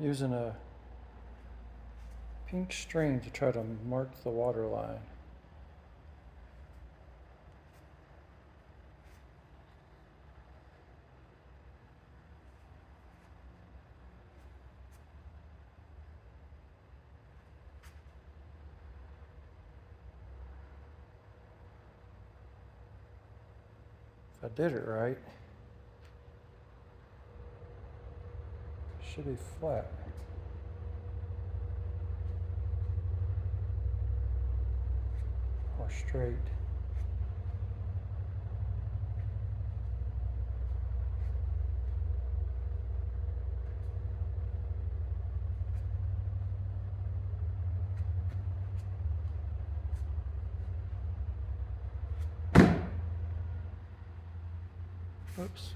using a pink string to try to mark the water line. If I did it right, it should be flat. Or straight. Oops.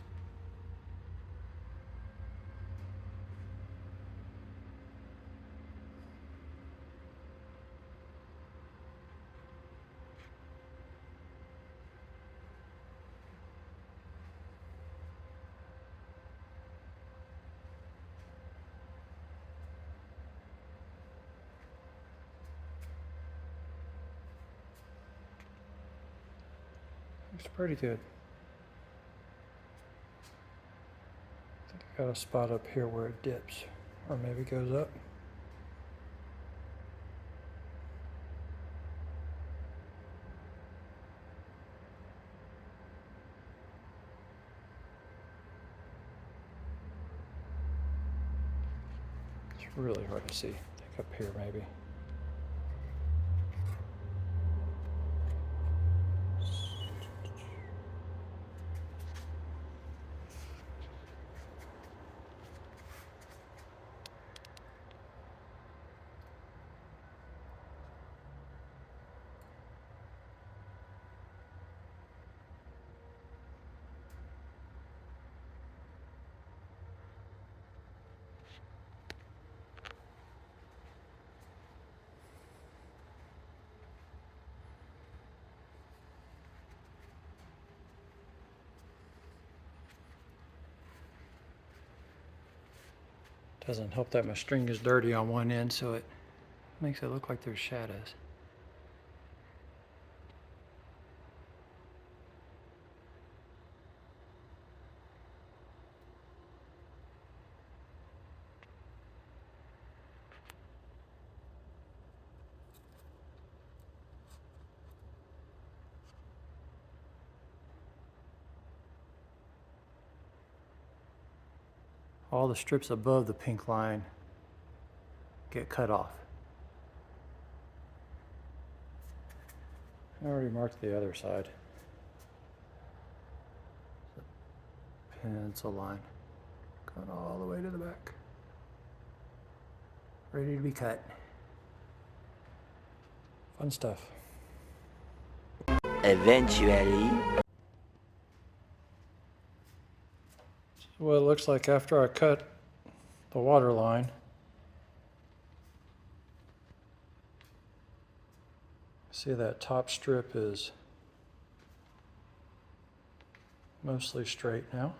Looks pretty good. I think I got a spot up here where it dips, or maybe goes up. It's really hard to see. I think up here maybe. Doesn't help that my string is dirty on one end, so it makes it look like there's shadows. All the strips above the pink line get cut off. I already marked the other side. Pencil line going all the way to the back. Ready to be cut. Fun stuff. Eventually. What it looks like after I cut the water line. See, that top strip is mostly straight now.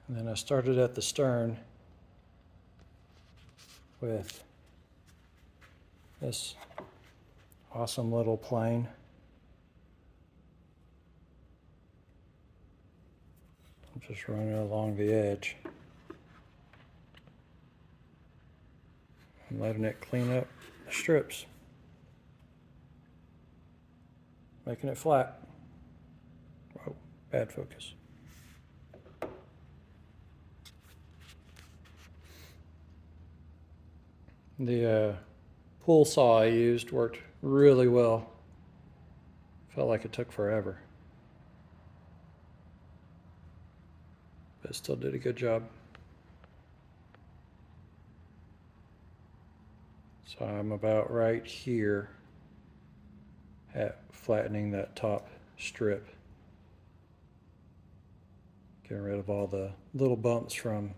And then I started at the stern with this awesome little plane. I'm just running it along the edge and letting it clean up the strips, making it flat. Oh, bad focus. The pull saw I used worked really well. Felt like it took forever, but it still did a good job. So I'm about right here at flattening that top strip, getting rid of all the little bumps from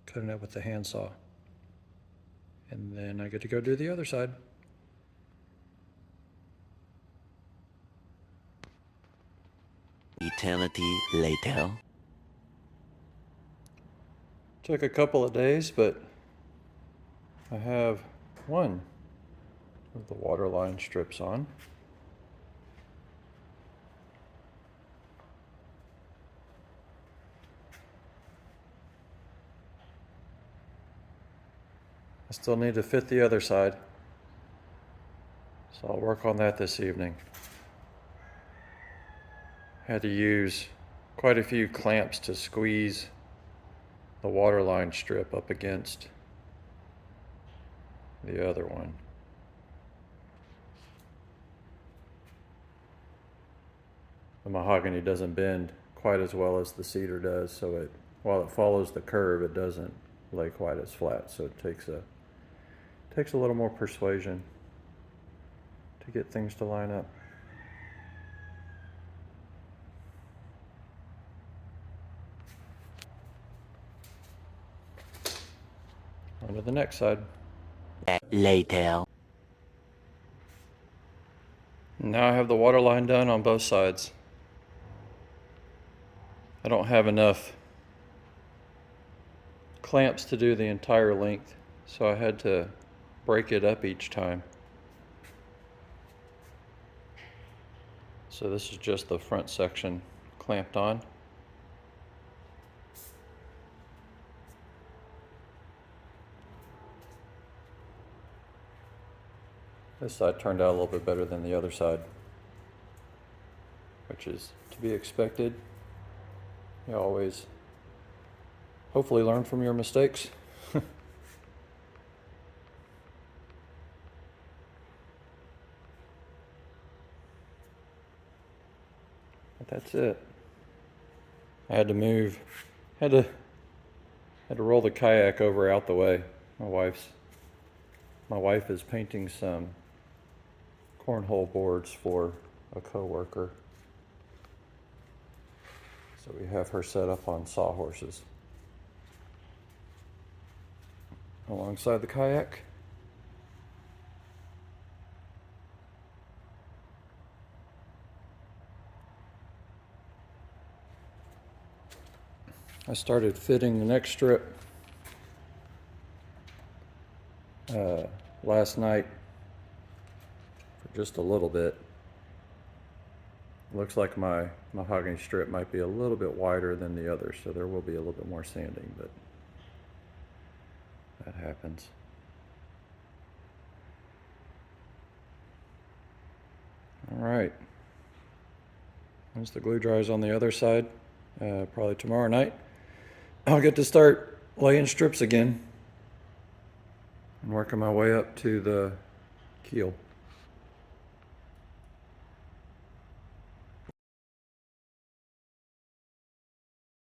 cutting it with the handsaw. And then I get to go do the other side. eternity later. Took a couple of days, but I have one of the waterline strips on. I still need to fit the other side, so I'll work on that this evening. Had to use quite a few clamps to squeeze the waterline strip up against the other one. The mahogany doesn't bend quite as well as the cedar does, so while it follows the curve, it doesn't lay quite as flat, so it takes a little more persuasion to get things to line up. On to the next side. Later. Now I have the waterline done on both sides. I don't have enough clamps to do the entire length, so I had to break it up each time. So this is just the front section clamped on. This side turned out a little bit better than the other side, which is to be expected. You always hopefully learn from your mistakes. But that's it. I had to had to roll the kayak over out the way. My wife is painting some cornhole boards for a coworker. So we have her set up on sawhorses alongside the kayak. I started fitting the next strip last night for just a little bit. Looks like my mahogany strip might be a little bit wider than the others, so there will be a little bit more sanding, but that happens. All right. Once the glue dries on the other side, probably tomorrow night, I'll get to start laying strips again and working my way up to the keel.